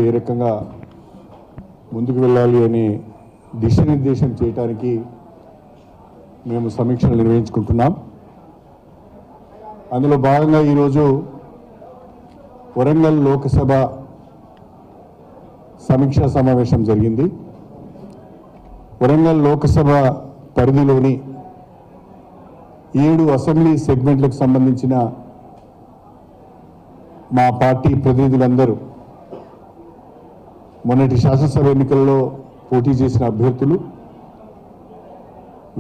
ఏ రకంగా ముందుకు వెళ్ళాలి అని దిశానిర్దేశం చేయడానికి మేము సమీక్షలు నిర్వహించుకుంటున్నాం. అందులో భాగంగా ఈరోజు వరంగల్ లోకసభ సమీక్షా సమావేశం జరిగింది. వరంగల్ లోకసభ పరిధిలోని 7 అసెంబ్లీ సెగ్మెంట్లకు సంబంధించిన మా పార్టీ ప్రతినిధులందరూ మొన్నటి శాసనసభ ఎన్నికల్లో పోటీ చేసిన అభ్యర్థులు,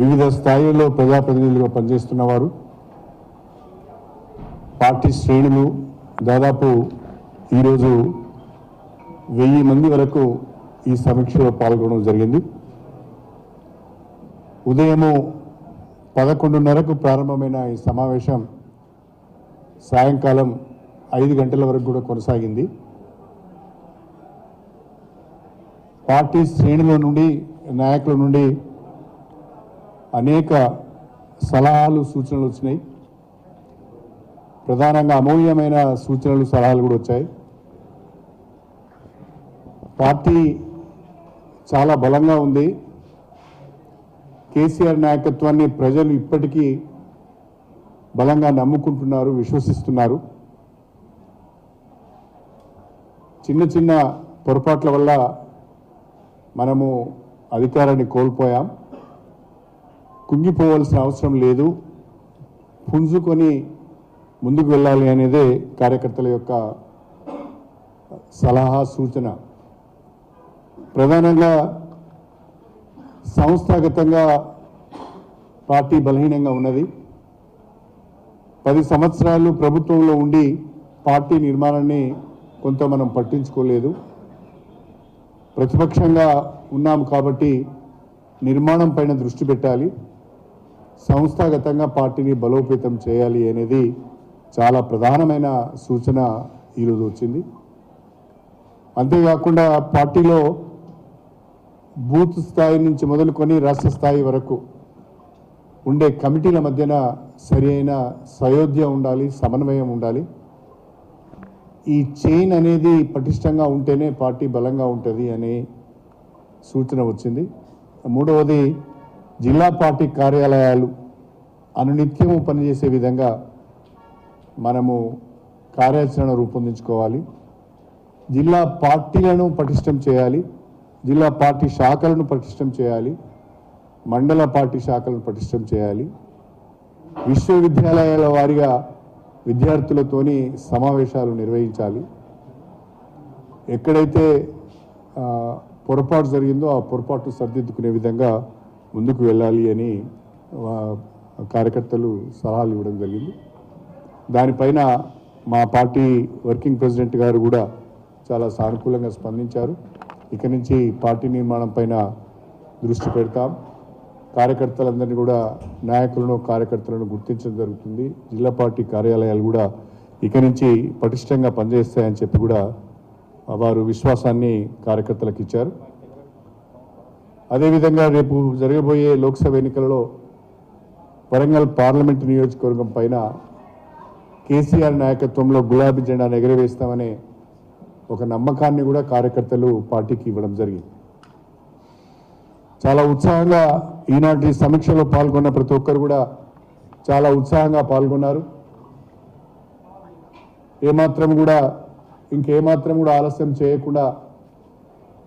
వివిధ స్థాయిల్లో ప్రజాప్రతినిధులుగా పనిచేస్తున్నవారు, పార్టీ శ్రేణులు దాదాపు ఈరోజు 1000 మంది వరకు ఈ సమీక్షలో పాల్గొనడం జరిగింది. ఉదయము 11:30కు ప్రారంభమైన ఈ సమావేశం సాయంకాలం 5 గంటల వరకు కూడా కొనసాగింది. పార్టీ శ్రేణుల నుండి, నాయకుల నుండి అనేక సలహాలు, సూచనలు వచ్చినాయి. ప్రధానంగా అమూల్యమైన సూచనలు, సలహాలు కూడా వచ్చాయి. పార్టీ చాలా బలంగా ఉంది. కేసీఆర్ నాయకత్వాన్ని ప్రజలు ఇప్పటికీ బలంగా నమ్ముకుంటున్నారు, విశ్వసిస్తున్నారు. చిన్న చిన్న పొరపాట్ల వల్ల మనము అధికారాన్ని కోల్పోయాం. కుంగిపోవాల్సిన అవసరం లేదు, పుంజుకొని ముందుకు వెళ్ళాలి అనేదే కార్యకర్తల యొక్క సలహా, సూచన. ప్రధానంగా సంస్థాగతంగా పార్టీ బలహీనంగా ఉన్నది. 10 సంవత్సరాలు ప్రభుత్వంలో ఉండి పార్టీ నిర్మాణాన్ని కొంత మనం పట్టించుకోలేదు. ప్రతిపక్షంగా ఉన్నాము కాబట్టి నిర్మాణం పైన దృష్టి పెట్టాలి, సంస్థాగతంగా పార్టీని బలోపేతం చేయాలి అనేది చాలా ప్రధానమైన సూచన ఈరోజు వచ్చింది. అంతేకాకుండా పార్టీలో బూత్ స్థాయి నుంచి మొదలుకొని రాష్ట్ర స్థాయి వరకు ఉండే కమిటీల మధ్యన సరి అయిన సయోధ్య ఉండాలి, సమన్వయం ఉండాలి. ఈ చైన్ అనేది పటిష్టంగా ఉంటేనే పార్టీ బలంగా ఉంటుంది అనే సూచన వచ్చింది. మూడవది, జిల్లా పార్టీ కార్యాలయాలు అనునిత్యము పనిచేసే విధంగా మనము కార్యాచరణ రూపొందించుకోవాలి. జిల్లా పార్టీలను పటిష్టం చేయాలి, జిల్లా పార్టీ శాఖలను పటిష్టం చేయాలి, మండల పార్టీ శాఖలను పటిష్టం చేయాలి. విశ్వవిద్యాలయాల వారీగా విద్యార్థులతోని సమావేశాలు నిర్వహించాలి. ఎక్కడైతే పొరపాటు జరిగిందో ఆ పొరపాటు సరిదిద్దుకునే విధంగా ముందుకు వెళ్ళాలి అని కార్యకర్తలు సలహాలు ఇవ్వడం జరిగింది. దానిపైన మా పార్టీ వర్కింగ్ ప్రెసిడెంట్ గారు కూడా చాలా సానుకూలంగా స్పందించారు. ఇక నుంచి పార్టీ నిర్మాణం పైన దృష్టి పెడతాం. కార్యకర్తలందరినీ కూడా, నాయకులను, కార్యకర్తలను గుర్తించడం జరుగుతుంది. జిల్లా పార్టీ కార్యాలయాలు కూడా ఇక నుంచి పటిష్టంగా పనిచేస్తాయని చెప్పి కూడా వారు విశ్వాసాన్ని కార్యకర్తలకు ఇచ్చారు. అదేవిధంగా రేపు జరగబోయే లోక్సభ ఎన్నికలలో వరంగల్ పార్లమెంటు నియోజకవర్గం పైన కేసీఆర్ నాయకత్వంలో గులాబీ జెండాను ఎగరవేస్తామనే ఒక నమ్మకాన్ని కూడా కార్యకర్తలు పార్టీకి ఇవ్వడం జరిగింది. చాలా ఉత్సాహంగా ఈనాటి సమీక్షలో పాల్గొన్న ప్రతి ఒక్కరు కూడా చాలా ఉత్సాహంగా పాల్గొన్నారు. ఇంకేమాత్రం కూడా ఆలస్యం చేయకుండా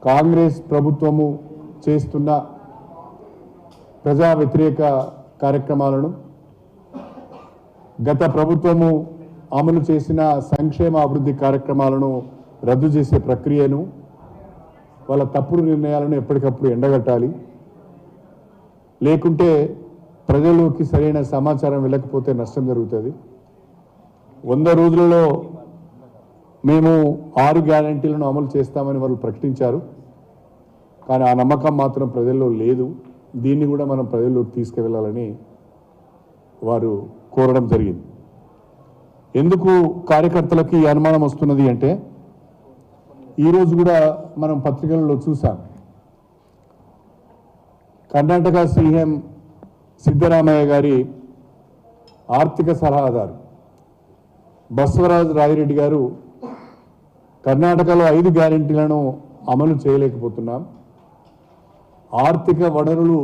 కాంగ్రెస్ ప్రభుత్వము చేస్తున్న ప్రజా వ్యతిరేక కార్యక్రమాలను, గత ప్రభుత్వము అమలు చేసిన సంక్షేమ అభివృద్ధి కార్యక్రమాలను రద్దు చేసే ప్రక్రియను, వాళ్ళ తప్పుడు నిర్ణయాలను ఎప్పటికప్పుడు ఎండగట్టాలి. లేకుంటే ప్రజల్లోకి సరైన సమాచారం వెళ్ళకపోతే నష్టం జరుగుతుంది. 100 రోజులలో మేము 6 గ్యారంటీలను అమలు చేస్తామని వాళ్ళు ప్రకటించారు. కానీ ఆ నమ్మకం మాత్రం ప్రజల్లో లేదు. దీన్ని కూడా మనం ప్రజల్లోకి తీసుకువెళ్ళాలని వారు కోరడం జరిగింది. ఎందుకు కార్యకర్తలకి ఈ అనుమానం వస్తున్నది అంటే, ఈరోజు కూడా మనం పత్రికలలో చూసాం. కర్ణాటక సీఎం సిద్ధరామయ్య గారి ఆర్థిక సలహాదారు బసవరాజ్ రాయిరెడ్డి గారు కర్ణాటకలో 5 గ్యారెంటీలను అమలు చేయలేకపోతున్నాం. ఆర్థిక వనరులు